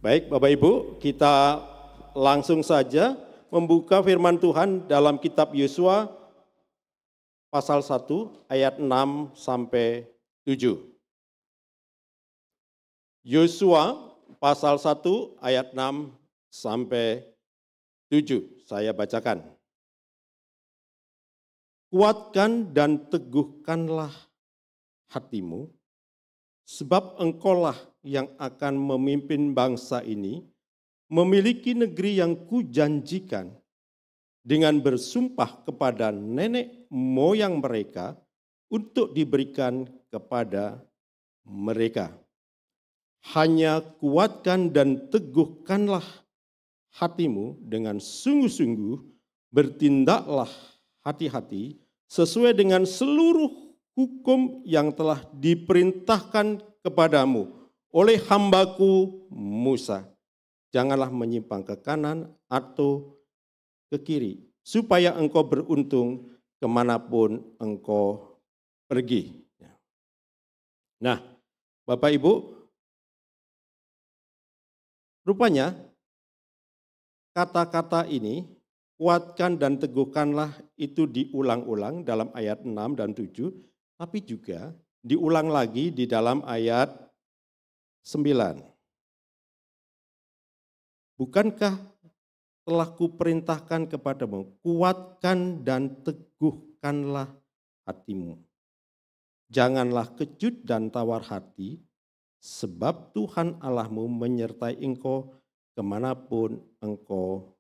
Baik Bapak Ibu, kita langsung saja membuka firman Tuhan dalam kitab Yosua pasal 1 ayat 6 sampai 7. Yosua pasal 1 ayat 6 sampai 7. Saya bacakan. Kuatkan dan teguhkanlah hatimu, sebab engkaulah yang akan memimpin bangsa ini memiliki negeri yang kujanjikan dengan bersumpah kepada nenek moyang mereka untuk diberikan kepada mereka. Hanya kuatkan dan teguhkanlah hatimu dengan sungguh-sungguh, bertindaklah hati-hati sesuai dengan seluruh hukum yang telah diperintahkan kepadamu oleh hambaku Musa. Janganlah menyimpang ke kanan atau ke kiri, supaya engkau beruntung kemanapun engkau pergi. Nah, Bapak Ibu, rupanya kata-kata ini, kuatkan dan teguhkanlah, itu diulang-ulang dalam ayat 6 dan 7, tapi juga diulang lagi di dalam ayat 9. Bukankah telah kuperintahkan kepadamu, kuatkan dan teguhkanlah hatimu. Janganlah kecut dan tawar hati, sebab Tuhan Allahmu menyertai engkau kemanapun engkau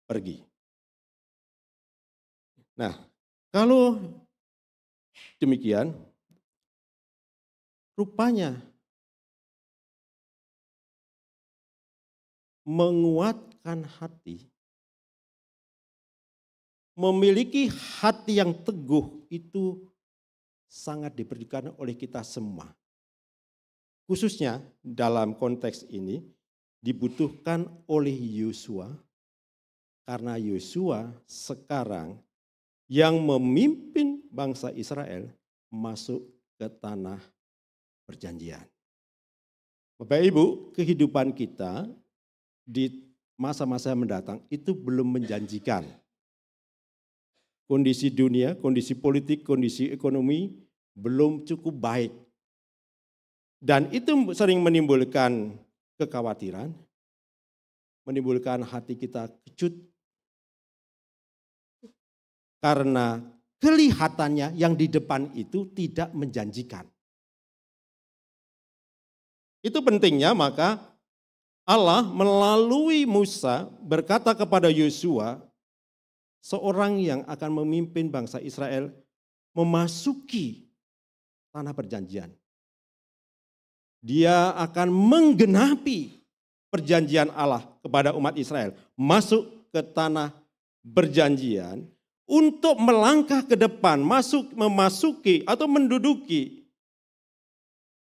pergi. Nah, kalau demikian, rupanya menguatkan hati, memiliki hati yang teguh itu sangat diperlukan oleh kita semua. Khususnya dalam konteks ini dibutuhkan oleh Yosua, karena Yosua sekarang yang memimpin bangsa Israel masuk ke tanah perjanjian. Bapak Ibu, kehidupan kita di masa-masa mendatang itu belum menjanjikan. Kondisi dunia, kondisi politik, kondisi ekonomi belum cukup baik. Dan itu sering menimbulkan kekhawatiran, menimbulkan hati kita kecut, karena kelihatannya yang di depan itu tidak menjanjikan. Itu pentingnya, maka Allah melalui Musa berkata kepada Yosua, seorang yang akan memimpin bangsa Israel memasuki tanah perjanjian. Dia akan menggenapi perjanjian Allah kepada umat Israel, masuk ke tanah perjanjian untuk melangkah ke depan, memasuki atau menduduki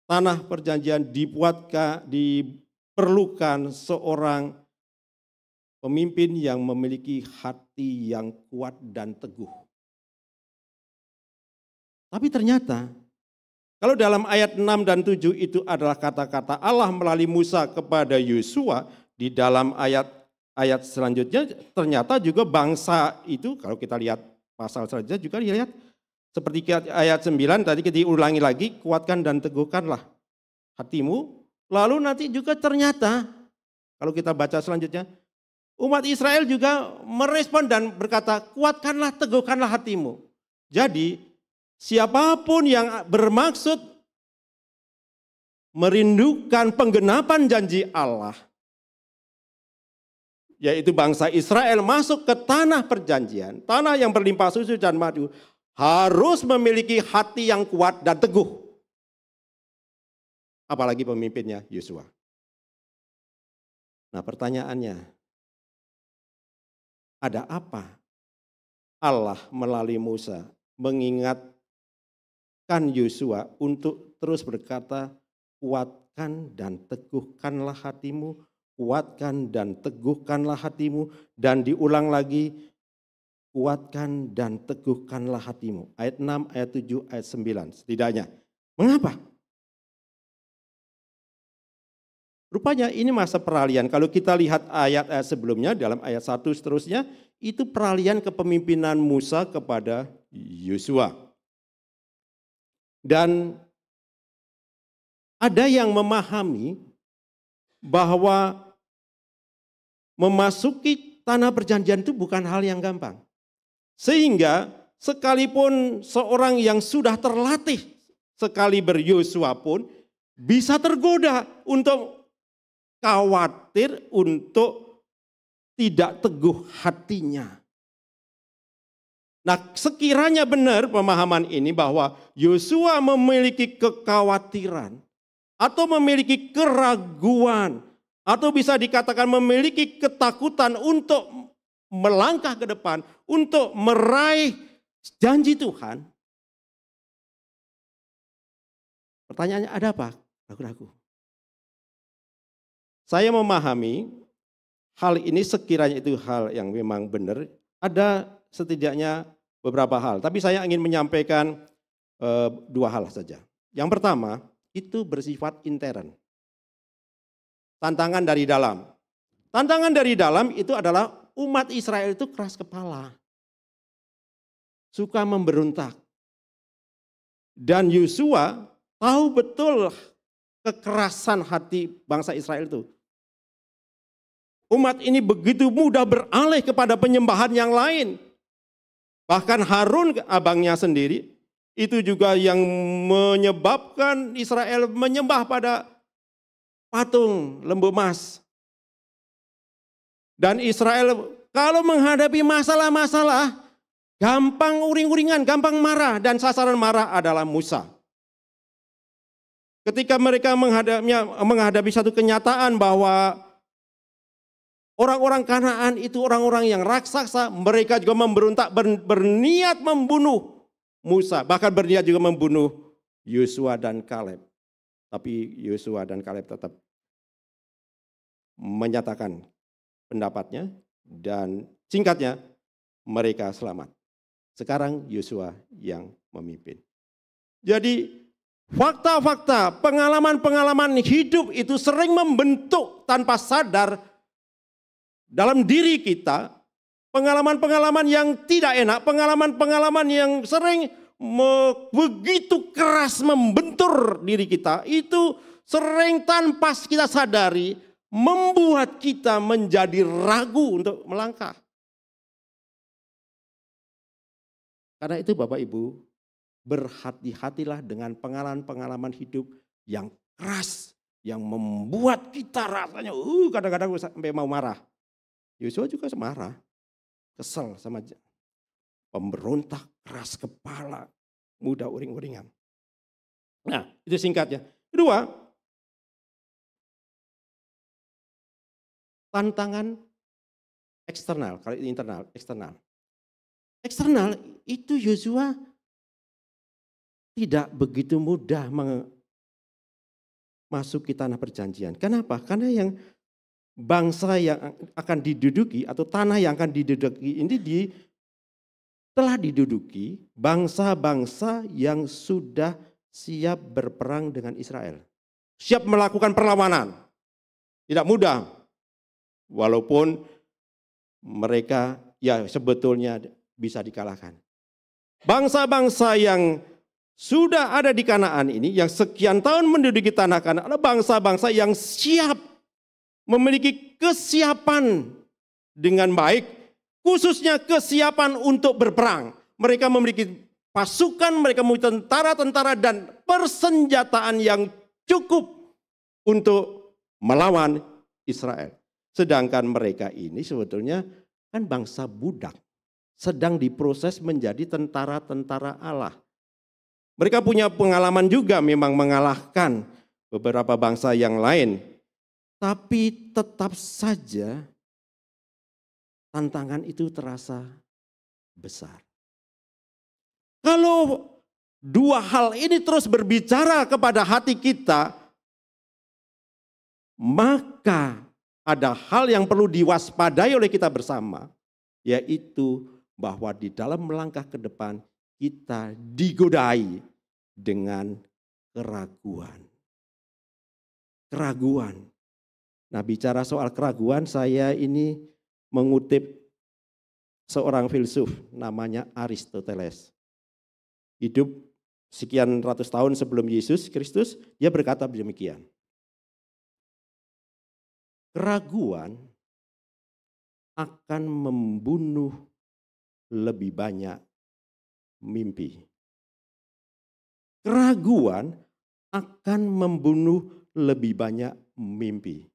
tanah perjanjian. Diperlukan seorang pemimpin yang memiliki hati yang kuat dan teguh. Tapi ternyata kalau dalam ayat 6 dan 7 itu adalah kata-kata Allah melalui Musa kepada Yosua, di dalam ayat selanjutnya ternyata juga bangsa itu, kalau kita lihat pasal selanjutnya juga dilihat seperti ayat 9 tadi diulangi lagi, kuatkan dan teguhkanlah hatimu. Lalu nanti juga ternyata kalau kita baca selanjutnya, umat Israel juga merespon dan berkata, kuatkanlah, teguhkanlah hatimu. Jadi siapapun yang bermaksud merindukan penggenapan janji Allah, yaitu bangsa Israel masuk ke tanah perjanjian, tanah yang berlimpah susu dan madu, harus memiliki hati yang kuat dan teguh. Apalagi pemimpinnya Yosua. Nah, pertanyaannya, ada apa Allah melalui Musa mengingatkan Yosua untuk terus berkata, kuatkan dan teguhkanlah hatimu, kuatkan dan teguhkanlah hatimu, dan diulang lagi, kuatkan dan teguhkanlah hatimu. Ayat 6, ayat 7, ayat 9 setidaknya. Mengapa? Rupanya ini masa peralihan. Kalau kita lihat ayat-ayat sebelumnya dalam ayat 1 seterusnya, itu peralihan kepemimpinan Musa kepada Yosua. Dan ada yang memahami bahwa memasuki tanah perjanjian itu bukan hal yang gampang. Sehingga sekalipun seorang yang sudah terlatih sekali Yosua pun bisa tergoda untuk khawatir, untuk tidak teguh hatinya. Nah, sekiranya benar pemahaman ini bahwa Yosua memiliki kekhawatiran atau memiliki keraguan atau bisa dikatakan memiliki ketakutan untuk melangkah ke depan, untuk meraih janji Tuhan. Pertanyaannya, ada apa? Ragu-ragu. Saya memahami hal ini sekiranya itu hal yang memang benar, ada setidaknya beberapa hal. Tapi saya ingin menyampaikan dua hal saja. Yang pertama, itu bersifat intern. Tantangan dari dalam. Tantangan dari dalam itu adalah umat Israel itu keras kepala. Suka memberontak. Dan Yosua tahu betul kekerasan hati bangsa Israel itu. Umat ini begitu mudah beralih kepada penyembahan yang lain. Bahkan Harun abangnya sendiri itu juga yang menyebabkan Israel menyembah pada patung lembu emas. Dan Israel kalau menghadapi masalah-masalah gampang uring-uringan, gampang marah, dan sasaran marah adalah Musa. Ketika mereka menghadapi satu kenyataan bahwa orang-orang Kanaan itu orang-orang yang raksasa, mereka juga memberontak, berniat membunuh Musa, bahkan berniat juga membunuh Yosua dan Kaleb. Tapi Yosua dan Kaleb tetap menyatakan pendapatnya dan singkatnya mereka selamat. Sekarang Yosua yang memimpin. Jadi fakta-fakta, pengalaman-pengalaman hidup itu sering membentuk tanpa sadar dalam diri kita, pengalaman-pengalaman yang tidak enak, pengalaman-pengalaman yang sering begitu keras membentur diri kita, itu sering tanpa kita sadari membuat kita menjadi ragu untuk melangkah. Karena itu Bapak Ibu, berhati-hatilah dengan pengalaman-pengalaman hidup yang keras, yang membuat kita rasanya kadang-kadang sampai mau marah. Yosua juga marah, kesel sama pemberontak, keras kepala, mudah uring-uringan. Nah, itu singkatnya. Kedua, tantangan eksternal, kalau internal, eksternal. Eksternal itu Yosua tidak begitu mudah masuk ke tanah perjanjian. Kenapa? Karena yang bangsa yang akan diduduki atau tanah yang akan diduduki ini telah diduduki bangsa-bangsa yang sudah siap berperang dengan Israel. Siap melakukan perlawanan. Tidak mudah. Walaupun mereka ya sebetulnya bisa dikalahkan. Bangsa-bangsa yang sudah ada di Kanaan ini, yang sekian tahun menduduki tanah Kanaan, adalah bangsa-bangsa yang siap, memiliki kesiapan dengan baik, khususnya kesiapan untuk berperang. Mereka memiliki pasukan, mereka memiliki tentara-tentara dan persenjataan yang cukup untuk melawan Israel. Sedangkan mereka ini sebetulnya kan bangsa budak, sedang diproses menjadi tentara-tentara Allah. Mereka punya pengalaman juga memang mengalahkan beberapa bangsa yang lain. Tapi tetap saja tantangan itu terasa besar. Kalau dua hal ini terus berbicara kepada hati kita, maka ada hal yang perlu diwaspadai oleh kita bersama, yaitu bahwa di dalam melangkah ke depan kita digodai dengan keraguan. Keraguan. Nah, bicara soal keraguan, saya ini mengutip seorang filsuf namanya Aristoteles. Hidup sekian ratus tahun sebelum Yesus Kristus, dia berkata demikian. Keraguan akan membunuh lebih banyak mimpi. Keraguan akan membunuh lebih banyak mimpi.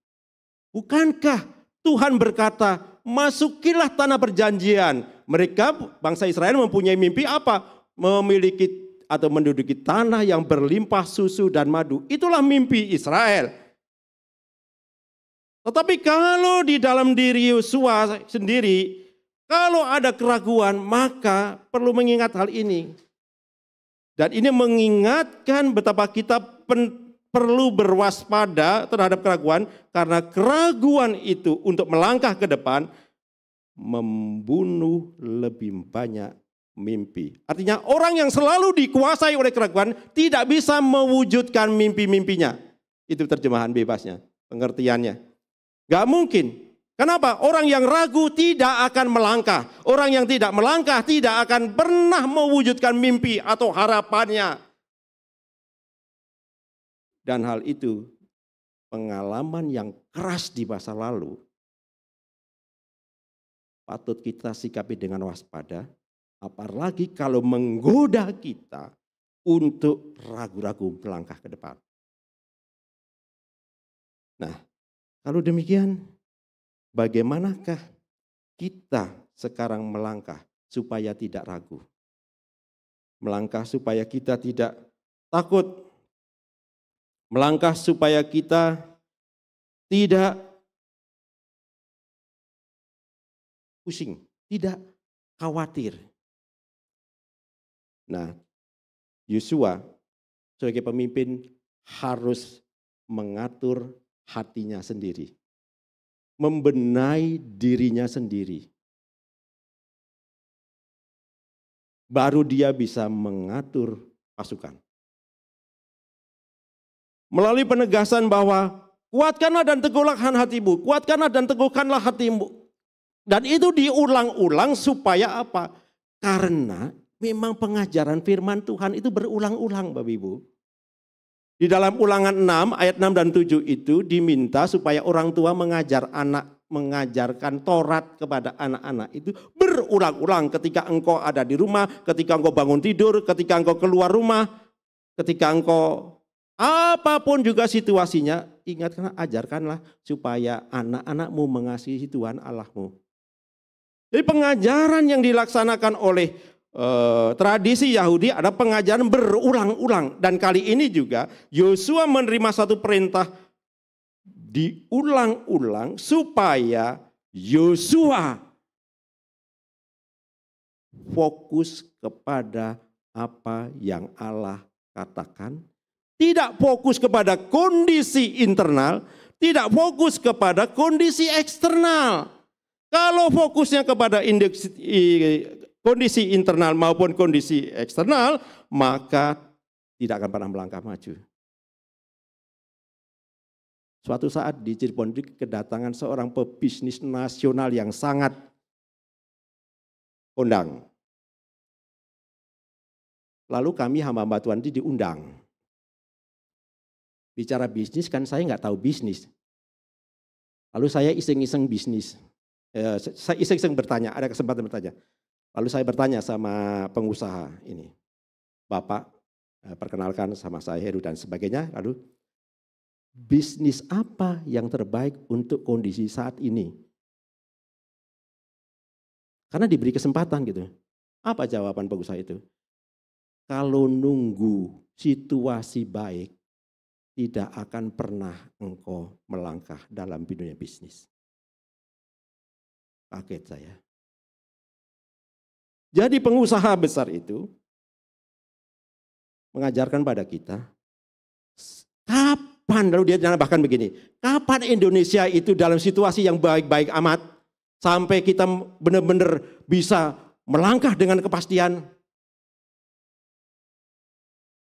Bukankah Tuhan berkata, masukilah tanah perjanjian. Mereka, bangsa Israel mempunyai mimpi apa? Memiliki atau menduduki tanah yang berlimpah susu dan madu. Itulah mimpi Israel. Tetapi kalau di dalam diri Yosua sendiri, kalau ada keraguan, maka perlu mengingat hal ini. Dan ini mengingatkan betapa kita perlu berwaspada terhadap keraguan, karena keraguan itu untuk melangkah ke depan membunuh lebih banyak mimpi. Artinya orang yang selalu dikuasai oleh keraguan tidak bisa mewujudkan mimpi-mimpinya. Itu terjemahan bebasnya, pengertiannya. Gak mungkin. Kenapa? Orang yang ragu tidak akan melangkah. Orang yang tidak melangkah tidak akan pernah mewujudkan mimpi atau harapannya. Dan hal itu pengalaman yang keras di masa lalu patut kita sikapi dengan waspada, apalagi kalau menggoda kita untuk ragu-ragu melangkah ke depan. Nah, kalau demikian, bagaimanakah kita sekarang melangkah supaya tidak ragu? Melangkah supaya kita tidak takut. Melangkah supaya kita tidak pusing, tidak khawatir. Nah, Yosua sebagai pemimpin harus mengatur hatinya sendiri, membenahi dirinya sendiri. Baru dia bisa mengatur pasukan. Melalui penegasan bahwa kuatkanlah dan teguhkan hatimu, kuatkanlah dan teguhkanlah hatimu. Dan itu diulang-ulang supaya apa? Karena memang pengajaran firman Tuhan itu berulang-ulang, Bapak Ibu. Di dalam Ulangan 6 ayat 6 dan 7 itu diminta supaya orang tua mengajarkan Taurat kepada anak-anak itu berulang-ulang ketika engkau ada di rumah, ketika engkau bangun tidur, ketika engkau keluar rumah, ketika engkau apapun juga situasinya, ingatkanlah, ajarkanlah supaya anak-anakmu mengasihi Tuhan Allahmu. Jadi pengajaran yang dilaksanakan oleh tradisi Yahudi ada pengajaran berulang-ulang. Dan kali ini juga Yosua menerima satu perintah diulang-ulang supaya Yosua fokus kepada apa yang Allah katakan. Tidak fokus kepada kondisi internal, tidak fokus kepada kondisi eksternal. Kalau fokusnya kepada kondisi internal maupun kondisi eksternal, maka tidak akan pernah melangkah maju. Suatu saat di Cirebon kedatangan seorang pebisnis nasional yang sangat kondang. Lalu kami hamba-hamba Tuhan itu diundang. Bicara bisnis kan saya nggak tahu bisnis. Lalu saya iseng-iseng bisnis. Saya iseng-iseng bertanya, ada kesempatan bertanya. Lalu saya bertanya sama pengusaha ini. Bapak, perkenalkan sama saya Heru dan sebagainya. Lalu bisnis apa yang terbaik untuk kondisi saat ini? Karena diberi kesempatan gitu. Apa jawaban pengusaha itu? Kalau nunggu situasi baik, tidak akan pernah engkau melangkah dalam dunia bisnis. Kaget saya. Jadi pengusaha besar itu mengajarkan pada kita, kapan, lalu dia bahkan begini, kapan Indonesia itu dalam situasi yang baik-baik amat, sampai kita benar-benar bisa melangkah dengan kepastian.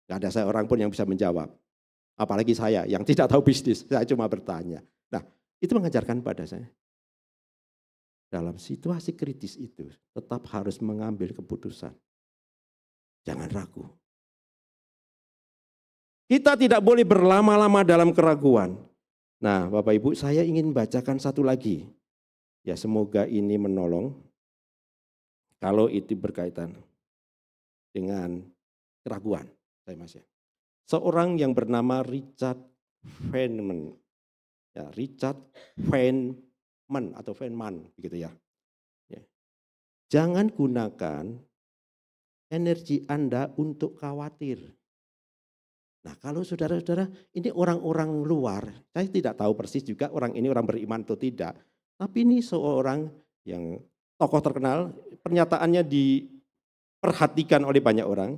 Gak ada seorang pun yang bisa menjawab. Apalagi saya yang tidak tahu bisnis, saya cuma bertanya. Nah, Itu mengajarkan pada saya. Dalam situasi kritis itu tetap harus mengambil keputusan. Jangan ragu. Kita tidak boleh berlama-lama dalam keraguan. Nah, Bapak Ibu, saya ingin bacakan satu lagi. Ya, semoga ini menolong. Kalau itu berkaitan dengan keraguan, saya masih. Seorang yang bernama Richard Feynman. Ya, Richard Feynman atau Feynman begitu ya. Jangan gunakan energi Anda untuk khawatir. Nah, kalau saudara-saudara, ini orang-orang luar, saya tidak tahu persis juga orang ini orang beriman atau tidak, tapi ini seorang yang tokoh terkenal, pernyataannya diperhatikan oleh banyak orang.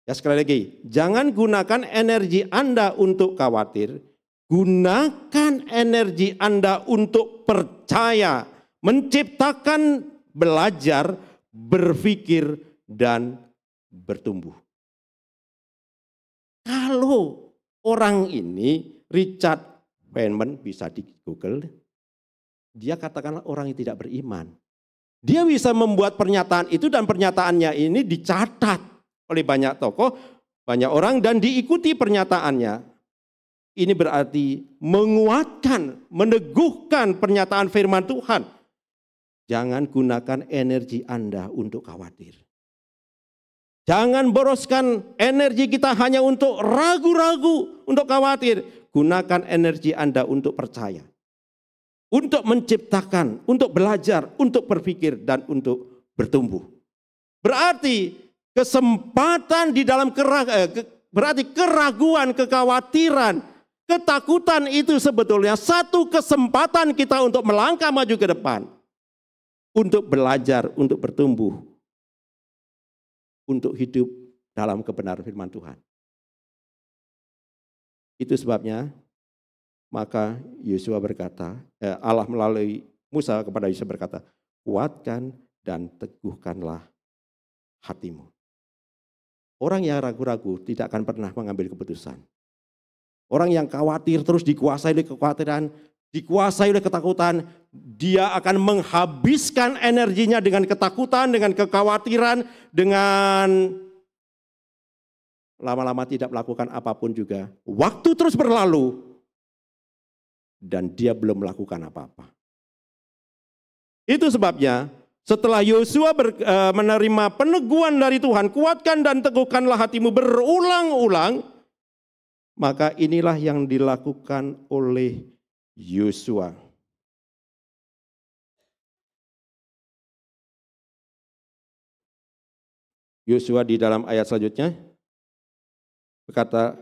Ya, sekali lagi, jangan gunakan energi Anda untuk khawatir, gunakan energi Anda untuk percaya, menciptakan, belajar, berpikir, dan bertumbuh. Kalau orang ini, Richard Feynman, bisa di Google, dia katakanlah orang yang tidak beriman. Dia bisa membuat pernyataan itu dan pernyataannya ini dicatat oleh banyak tokoh, banyak orang dan diikuti pernyataannya. Ini berarti menguatkan, meneguhkan pernyataan firman Tuhan. Jangan gunakan energi Anda untuk khawatir. Jangan boroskan energi kita hanya untuk ragu-ragu, untuk khawatir. Gunakan energi Anda untuk percaya. Untuk menciptakan, untuk belajar, untuk berpikir, dan untuk bertumbuh. Berarti kesempatan di dalam berarti keraguan, kekhawatiran, ketakutan itu sebetulnya satu kesempatan kita untuk melangkah maju ke depan. Untuk belajar, untuk bertumbuh. Untuk hidup dalam kebenaran firman Tuhan. Itu sebabnya maka Yosua berkata, Allah melalui Musa kepada Yosua berkata, kuatkan dan teguhkanlah hatimu. Orang yang ragu-ragu tidak akan pernah mengambil keputusan. Orang yang khawatir terus dikuasai oleh kekhawatiran, dikuasai oleh ketakutan, dia akan menghabiskan energinya dengan ketakutan, dengan kekhawatiran, dengan lama-lama tidak melakukan apapun juga. Waktu terus berlalu dan dia belum melakukan apa-apa. Itu sebabnya setelah Yosua menerima peneguhan dari Tuhan, kuatkan dan teguhkanlah hatimu berulang-ulang, maka inilah yang dilakukan oleh Yosua. Yosua di dalam ayat selanjutnya berkata,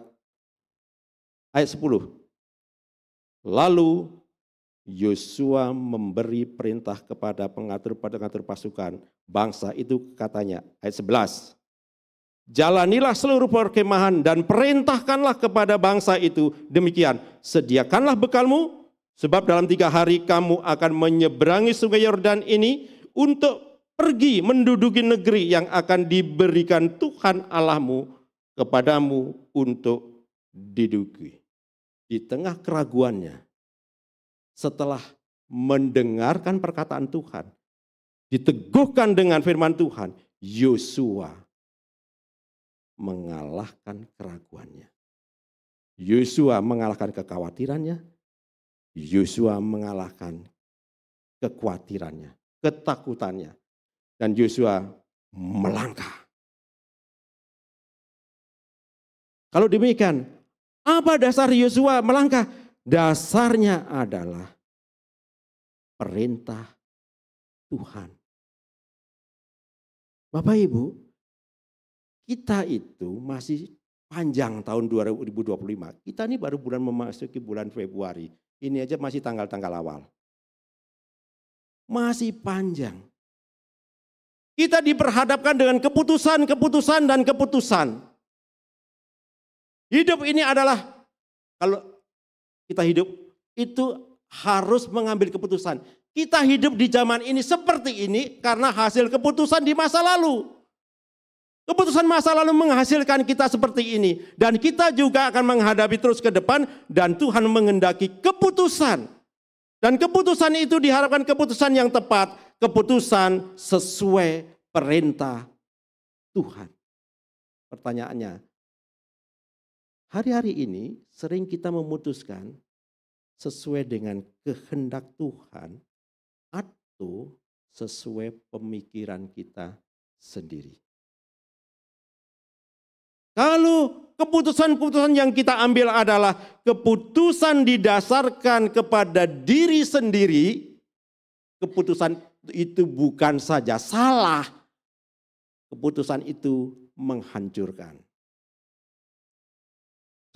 ayat 10. Lalu Yosua memberi perintah kepada pengatur pasukan bangsa itu, katanya, ayat 11. Jalanilah seluruh perkemahan dan perintahkanlah kepada bangsa itu demikian. Sediakanlah bekalmu, sebab dalam 3 hari kamu akan menyeberangi sungai Yordan ini untuk pergi menduduki negeri yang akan diberikan Tuhan Allahmu kepadamu untuk diduduki. Di tengah keraguannya, setelah mendengarkan perkataan Tuhan, diteguhkan dengan firman Tuhan, Yosua mengalahkan keraguannya. Yosua mengalahkan kekhawatirannya. Yosua mengalahkan kekhawatirannya, ketakutannya. Dan Yosua melangkah. Kalau demikian, apa dasar Yosua melangkah? Dasarnya adalah perintah Tuhan. Bapak Ibu, kita itu masih panjang tahun 2025. Kita ini baru memasuki bulan Februari. Ini aja masih tanggal-tanggal awal. Masih panjang. Kita diperhadapkan dengan keputusan dan keputusan. Hidup ini adalah, kalau kita hidup itu harus mengambil keputusan. Kita hidup di zaman ini seperti ini karena hasil keputusan di masa lalu. Keputusan masa lalu menghasilkan kita seperti ini. Dan kita juga akan menghadapi terus ke depan dan Tuhan menghendaki keputusan Dan keputusan itu diharapkan keputusan yang tepat, keputusan sesuai perintah Tuhan. Pertanyaannya, hari-hari ini sering kita memutuskan sesuai dengan kehendak Tuhan atau sesuai pemikiran kita sendiri. Kalau keputusan-keputusan yang kita ambil adalah keputusan didasarkan kepada diri sendiri, keputusan itu bukan saja salah, keputusan itu menghancurkan.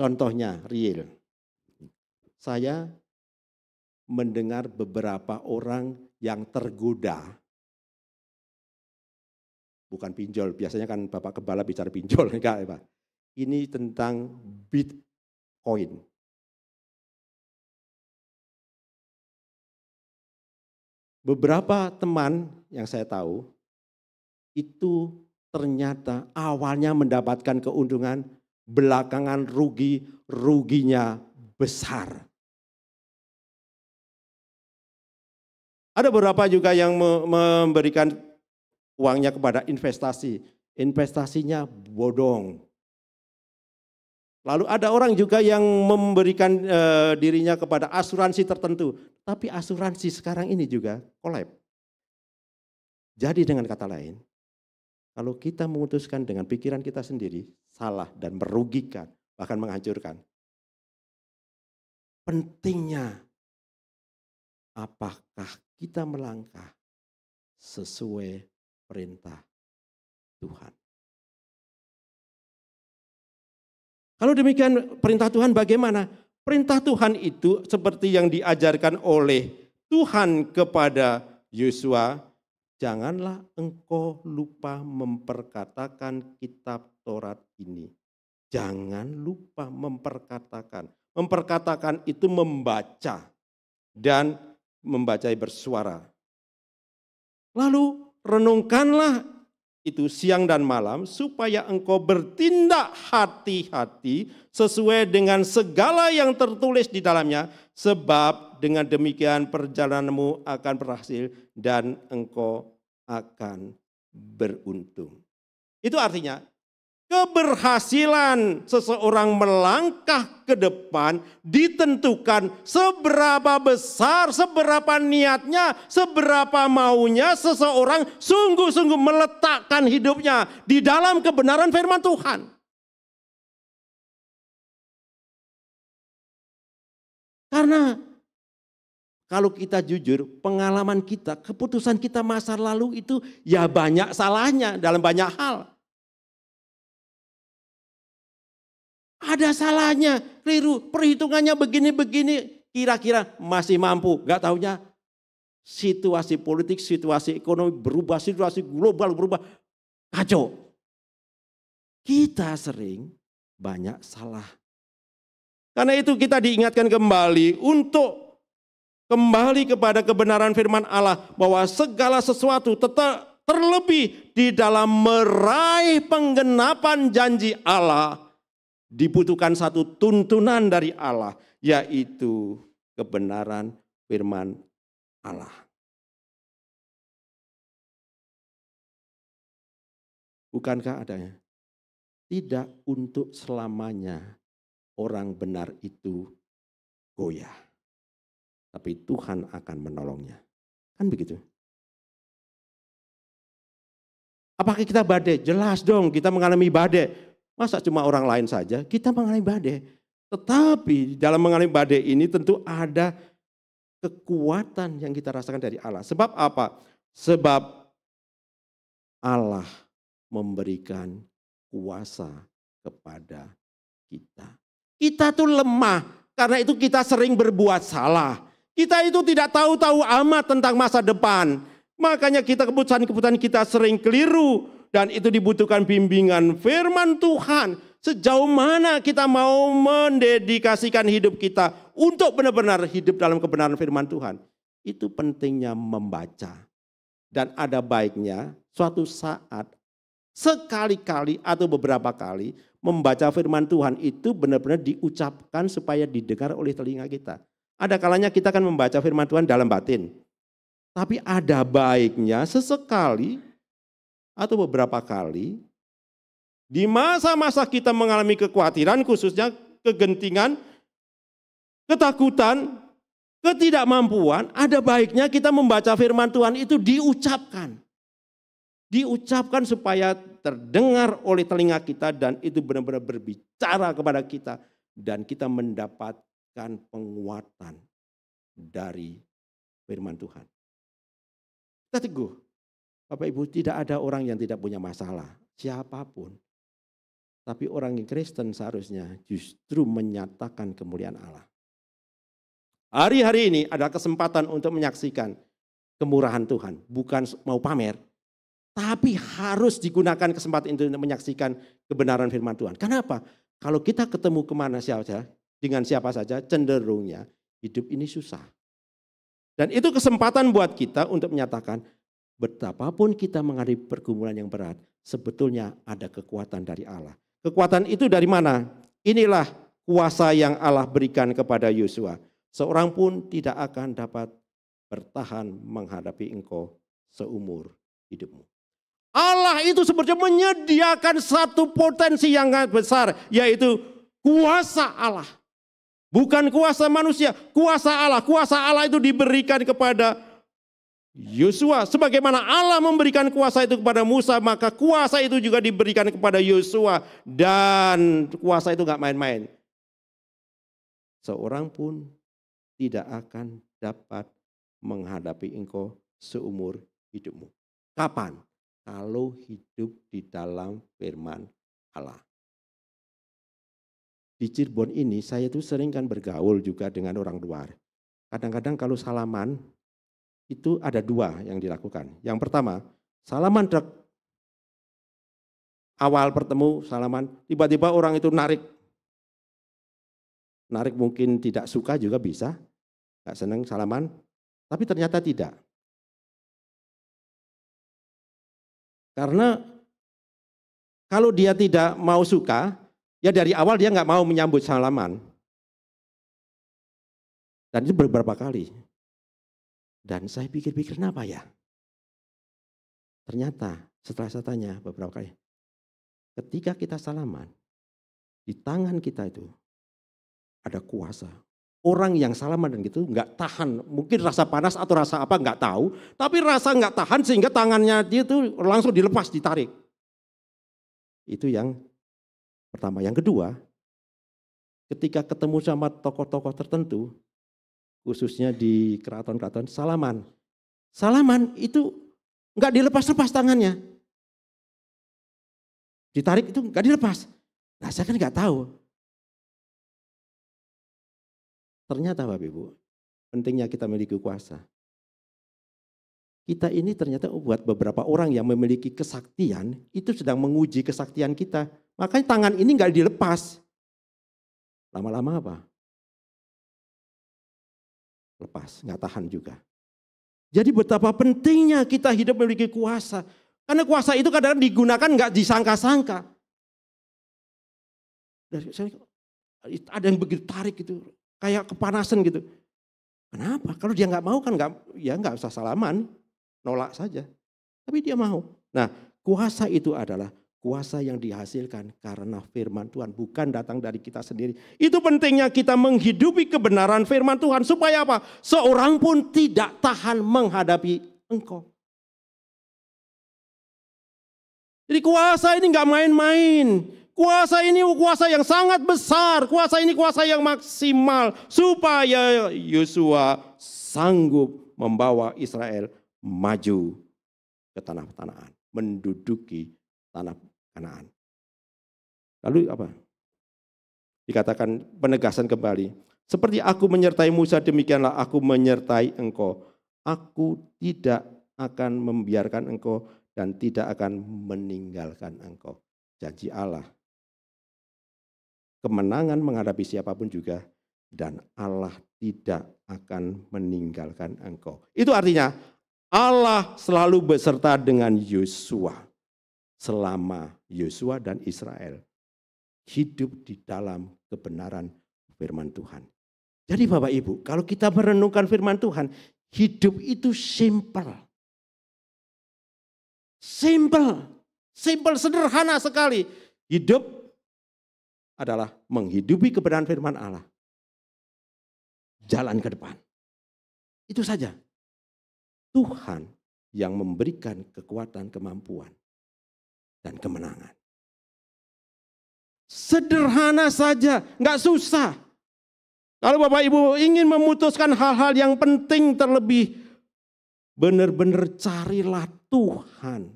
Contohnya real. Saya mendengar beberapa orang yang tergoda. Bukan pinjol, biasanya kan Bapak Gembala bicara pinjol, enggak Pak. Ini tentang Bitcoin. Beberapa teman yang saya tahu itu ternyata awalnya mendapatkan keuntungan, belakangan ruginya besar. Ada beberapa juga yang memberikan uangnya kepada investasi. Investasinya bodong. Lalu ada orang juga yang memberikan dirinya kepada asuransi tertentu. Tapi asuransi sekarang ini juga kolab. Jadi dengan kata lain, kalau kita memutuskan dengan pikiran kita sendiri, salah dan merugikan, bahkan menghancurkan. Pentingnya apakah kita melangkah sesuai perintah Tuhan. Kalau demikian perintah Tuhan bagaimana? Perintah Tuhan itu seperti yang diajarkan oleh Tuhan kepada Yosua, janganlah engkau lupa memperkatakan kitab Taurat ini. Jangan lupa memperkatakan. Memperkatakan itu membaca dan membaca bersuara. Lalu renungkanlah itu siang dan malam supaya engkau bertindak hati-hati sesuai dengan segala yang tertulis di dalamnya, sebab dengan demikian perjalananmu akan berhasil dan engkau akan beruntung. Itu artinya keberhasilan seseorang melangkah ke depan ditentukan seberapa besar, seberapa niatnya, seberapa maunya seseorang sungguh-sungguh meletakkan hidupnya di dalam kebenaran firman Tuhan. Karena kalau kita jujur, pengalaman kita, keputusan kita masa lalu itu ya banyak salahnya dalam banyak hal. Ada salahnya, keliru, perhitungannya begini-begini, kira-kira masih mampu. Gak taunya situasi politik, situasi ekonomi berubah, situasi global berubah, kacau. Kita sering banyak salah. Karena itu kita diingatkan kembali untuk kembali kepada kebenaran firman Allah, bahwa segala sesuatu tetap terlebih di dalam meraih penggenapan janji Allah, dibutuhkan satu tuntunan dari Allah, yaitu kebenaran firman Allah. Bukankah adanya? Tidak untuk selamanya orang benar itu goyah. Tapi Tuhan akan menolongnya. Kan begitu? Apakah kita badai? Jelas dong kita mengalami badai. Masa cuma orang lain saja, kita mengalami badai. Tetapi dalam mengalami badai ini tentu ada kekuatan yang kita rasakan dari Allah. Sebab apa? Sebab Allah memberikan kuasa kepada kita. Kita tuh lemah, karena itu kita sering berbuat salah. Kita itu tidak tahu-tahu amat tentang masa depan. Makanya keputusan-keputusan kita sering keliru. Dan itu dibutuhkan bimbingan firman Tuhan. Sejauh mana kita mau mendedikasikan hidup kita untuk benar-benar hidup dalam kebenaran firman Tuhan. Itu pentingnya membaca. Dan ada baiknya suatu saat, sekali-kali atau beberapa kali, membaca firman Tuhan itu benar-benar diucapkan supaya didengar oleh telinga kita. Ada kalanya kita kan membaca firman Tuhan dalam batin. Tapi ada baiknya sesekali atau beberapa kali di masa-masa kita mengalami kekhawatiran, khususnya kegentingan, ketakutan, ketidakmampuan, ada baiknya kita membaca firman Tuhan itu diucapkan. Diucapkan supaya terdengar oleh telinga kita dan itu benar-benar berbicara kepada kita. Dan kita mendapatkan penguatan dari firman Tuhan. Kita teguh, Bapak Ibu, tidak ada orang yang tidak punya masalah, siapapun. Tapi orang yang Kristen seharusnya justru menyatakan kemuliaan Allah. Hari-hari ini ada kesempatan untuk menyaksikan kemurahan Tuhan. Bukan mau pamer, tapi harus digunakan kesempatan itu untuk menyaksikan kebenaran firman Tuhan. Kenapa? Kalau kita ketemu kemana saja, dengan siapa saja, cenderungnya hidup ini susah. Dan itu kesempatan buat kita untuk menyatakan, betapapun kita menghadapi pergumulan yang berat, sebetulnya ada kekuatan dari Allah. Kekuatan itu dari mana? Inilah kuasa yang Allah berikan kepada Yosua. Seorang pun tidak akan dapat bertahan menghadapi engkau seumur hidupmu. Allah itu sebenarnya menyediakan satu potensi yang sangat besar, yaitu kuasa Allah. Bukan kuasa manusia, kuasa Allah. Kuasa Allah itu diberikan kepada Yosua. Sebagaimana Allah memberikan kuasa itu kepada Musa, maka kuasa itu juga diberikan kepada Yosua. Dan kuasa itu gak main-main. Seorang pun tidak akan dapat menghadapi engkau seumur hidupmu. Kapan? Kalau hidup di dalam firman Allah. Di Cirebon ini saya tuh sering kan bergaul juga dengan orang luar. Kadang-kadang kalau salaman itu ada dua yang dilakukan. Yang pertama, salaman awal bertemu salaman, tiba-tiba orang itu narik. Narik mungkin tidak suka juga bisa, gak senang salaman, tapi ternyata tidak. Karena kalau dia tidak mau suka, ya dari awal dia nggak mau menyambut salaman. Dan itu beberapa kali. Dan saya pikir-pikir kenapa ya? Ternyata setelah saya tanya beberapa kali, ketika kita salaman, di tangan kita itu ada kuasa. Orang yang salaman dan gitu nggak tahan, mungkin rasa panas atau rasa apa nggak tahu, tapi rasa nggak tahan sehingga tangannya dia itu langsung dilepas, ditarik. Itu yang pertama. Yang kedua, ketika ketemu sama tokoh-tokoh tertentu, khususnya di keraton-keraton, salaman. Salaman itu nggak dilepas-lepas tangannya. Ditarik itu nggak dilepas. Nah saya kan nggak tahu. Ternyata Bapak Ibu, pentingnya kita memiliki kuasa. Kita ini ternyata buat beberapa orang yang memiliki kesaktian, itu sedang menguji kesaktian kita. Makanya tangan ini nggak dilepas. Lama-lama apa? Lepas, nggak tahan juga. Jadi betapa pentingnya kita hidup memiliki kuasa. Karena kuasa itu kadang-kadang digunakan nggak disangka-sangka. Ada yang begitu tarik gitu, kayak kepanasan gitu. Kenapa? Kalau dia nggak mau kan nggak usah salaman, nolak saja. Tapi dia mau. Nah, kuasa itu adalah kuasa yang dihasilkan karena firman Tuhan, bukan datang dari kita sendiri. Itu pentingnya kita menghidupi kebenaran firman Tuhan. Supaya apa? Seorang pun tidak tahan menghadapi engkau. Jadi kuasa ini gak main-main. Kuasa ini kuasa yang sangat besar. Kuasa ini kuasa yang maksimal. Supaya Yosua sanggup membawa Israel maju ke tanah Kanaan. Menduduki tanah Kanaan. Lalu apa? Dikatakan penegasan kembali. Seperti aku menyertai Musa, demikianlah aku menyertai engkau. Aku tidak akan membiarkan engkau dan tidak akan meninggalkan engkau. Janji Allah. Kemenangan menghadapi siapapun juga. Dan Allah tidak akan meninggalkan engkau. Itu artinya Allah selalu beserta dengan Yosua. Selama Yosua dan Israel hidup di dalam kebenaran firman Tuhan. Jadi Bapak Ibu, kalau kita merenungkan firman Tuhan, hidup itu simple. Simple, sederhana sekali. Hidup adalah menghidupi kebenaran firman Allah. Jalan ke depan. Itu saja. Tuhan yang memberikan kekuatan, kemampuan, dan kemenangan. Sederhana saja, nggak susah. Kalau Bapak Ibu ingin memutuskan hal-hal yang penting terlebih, benar-benar carilah Tuhan.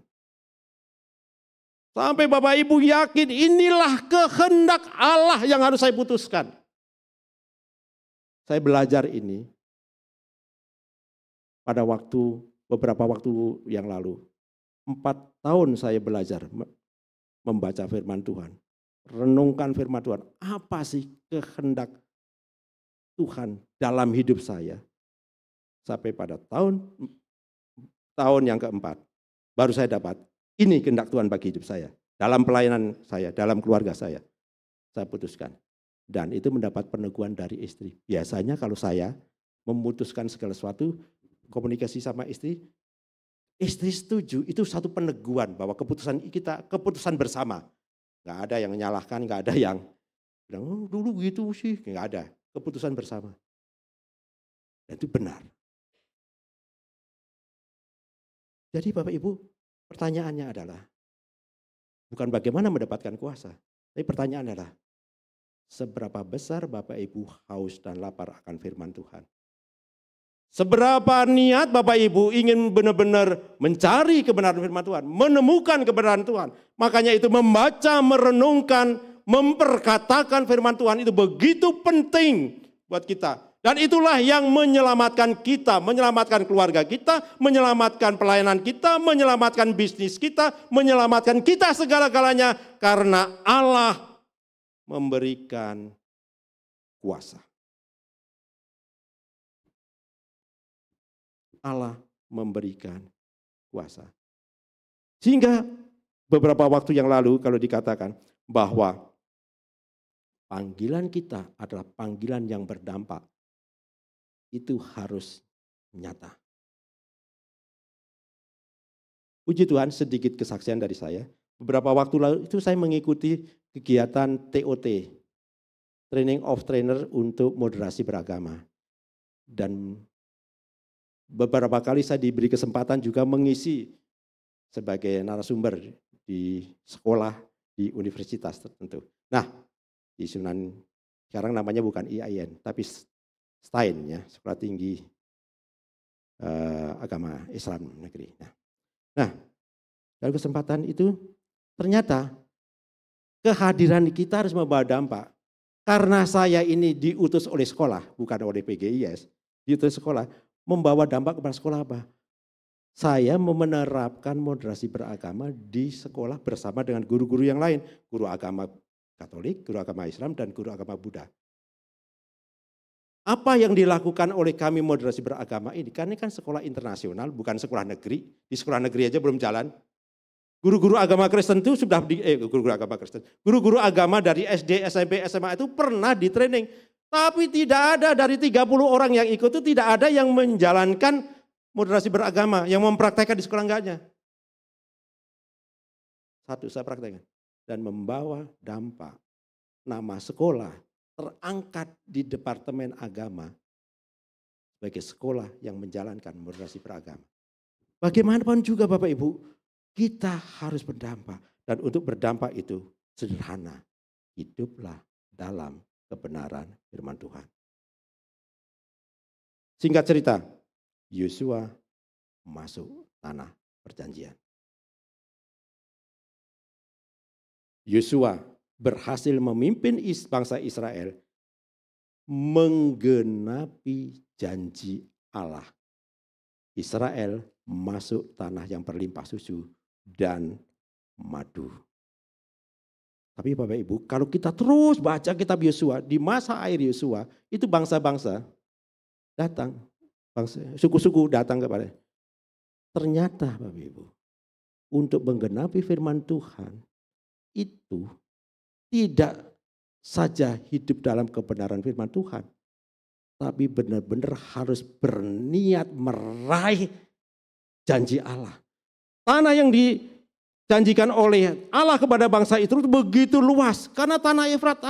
Sampai Bapak Ibu yakin inilah kehendak Allah yang harus saya putuskan. Saya belajar ini pada beberapa waktu yang lalu. 4 tahun saya belajar membaca firman Tuhan. Renungkan firman Tuhan. Apa sih kehendak Tuhan dalam hidup saya? Sampai pada tahun yang keempat. Baru saya dapat, ini kehendak Tuhan bagi hidup saya. Dalam pelayanan saya, dalam keluarga saya. Saya putuskan. Dan itu mendapat peneguhan dari istri. Biasanya kalau saya memutuskan segala sesuatu, komunikasi sama istri setuju, itu satu peneguhan bahwa keputusan kita, keputusan bersama. Nggak ada yang menyalahkan, nggak ada yang bilang, oh, dulu gitu sih, nggak ada. Keputusan bersama. Dan itu benar. Jadi Bapak Ibu, pertanyaannya adalah, bukan bagaimana mendapatkan kuasa, tapi pertanyaan adalah, seberapa besar Bapak Ibu haus dan lapar akan firman Tuhan? Seberapa niat Bapak Ibu ingin benar-benar mencari kebenaran firman Tuhan, menemukan kebenaran Tuhan. Makanya itu membaca, merenungkan, memperkatakan firman Tuhan itu begitu penting buat kita. Dan itulah yang menyelamatkan kita, menyelamatkan keluarga kita, menyelamatkan pelayanan kita, menyelamatkan bisnis kita, menyelamatkan kita segala-galanya. Karena Allah memberikan kuasa. Allah memberikan kuasa. Sehingga beberapa waktu yang lalu kalau dikatakan bahwa panggilan kita adalah panggilan yang berdampak, itu harus nyata. Puji Tuhan, sedikit kesaksian dari saya. Beberapa waktu lalu itu saya mengikuti kegiatan TOT, Training of Trainer untuk moderasi beragama. Dan beberapa kali saya diberi kesempatan juga mengisi sebagai narasumber di sekolah, di universitas tertentu. Nah, di Sunan, sekarang namanya bukan IAIN, tapi STAIN, ya, Sekolah Tinggi Agama Islam Negeri. Nah, dalam kesempatan itu ternyata kehadiran kita harus membawa dampak. Karena saya ini diutus oleh sekolah, bukan oleh PGIS, diutus sekolah, membawa dampak kepada sekolah apa? Saya menerapkan moderasi beragama di sekolah bersama dengan guru-guru yang lain. Guru agama Katolik, guru agama Islam, dan guru agama Buddha. Apa yang dilakukan oleh kami moderasi beragama ini? Karena ini kan sekolah internasional, bukan sekolah negeri. Di sekolah negeri aja belum jalan. Guru-guru agama Kristen itu sudah guru-guru agama dari SD, SMP, SMA itu pernah di training. Tapi tidak ada dari 30 orang yang ikut itu tidak ada yang menjalankan moderasi beragama, yang mempraktekkan di sekolah enggaknya. Satu saya praktekkan. Dan membawa dampak. Nama sekolah terangkat di Departemen Agama sebagai sekolah yang menjalankan moderasi beragama. Bagaimanapun juga Bapak Ibu, kita harus berdampak. Dan untuk berdampak itu sederhana. Hiduplah dalam kebenaran firman Tuhan. Singkat cerita, Yosua masuk tanah perjanjian. Yosua berhasil memimpin bangsa Israel menggenapi janji Allah. Israel masuk tanah yang berlimpah susu dan madu. Tapi Bapak Ibu, kalau kita terus baca kitab Yosua, di masa akhir Yosua, itu bangsa-bangsa datang, suku-suku datang kepada. Ternyata Bapak Ibu, untuk menggenapi firman Tuhan, itu tidak saja hidup dalam kebenaran firman Tuhan, tapi benar-benar harus berniat meraih janji Allah. Tanah yang dijanjikan oleh Allah kepada bangsa itu begitu luas. Karena tanah Efrat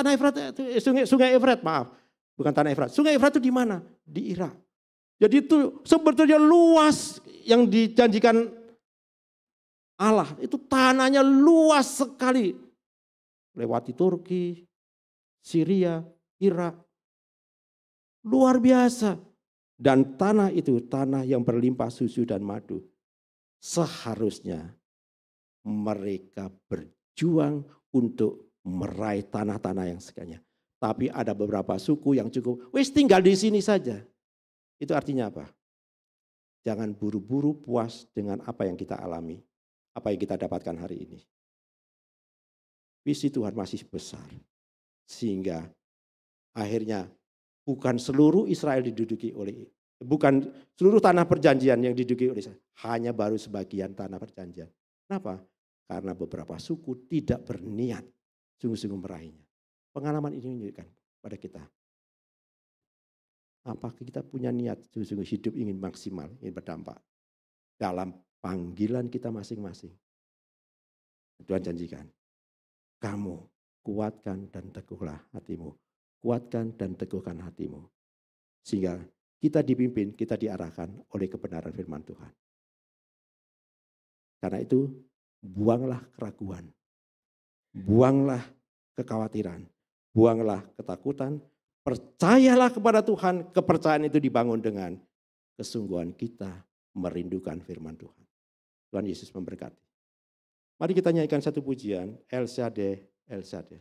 itu, sungai Efrat, maaf. Bukan tanah Efrat. Sungai Efrat itu di mana? Di Irak. Jadi itu sebetulnya luas yang dijanjikan Allah. Itu tanahnya luas sekali. Lewati Turki, Syria, Irak. Luar biasa. Dan tanah itu tanah yang berlimpah susu dan madu. Seharusnya mereka berjuang untuk meraih tanah-tanah yang sekalinya. Tapi ada beberapa suku yang cukup, wis tinggal di sini saja. Itu artinya apa? Jangan buru-buru puas dengan apa yang kita alami. Apa yang kita dapatkan hari ini. Visi Tuhan masih besar. Sehingga akhirnya bukan seluruh Israel diduduki oleh, bukan seluruh tanah perjanjian yang diduduki oleh Israel, hanya baru sebagian tanah perjanjian. Kenapa? Karena beberapa suku tidak berniat sungguh-sungguh meraihnya. Pengalaman ini menunjukkan pada kita, apakah kita punya niat sungguh-sungguh hidup ingin maksimal, ingin berdampak dalam panggilan kita masing-masing. Tuhan janjikan, kamu kuatkan dan teguhlah hatimu. Kuatkan dan teguhkan hatimu. Sehingga kita dipimpin, kita diarahkan oleh kebenaran firman Tuhan. Karena itu, buanglah keraguan. Buanglah kekhawatiran. Buanglah ketakutan. Percayalah kepada Tuhan. Kepercayaan itu dibangun dengan kesungguhan kita merindukan firman Tuhan. Tuhan Yesus memberkati. Mari kita nyanyikan satu pujian, El Shaddai, El Shaddai.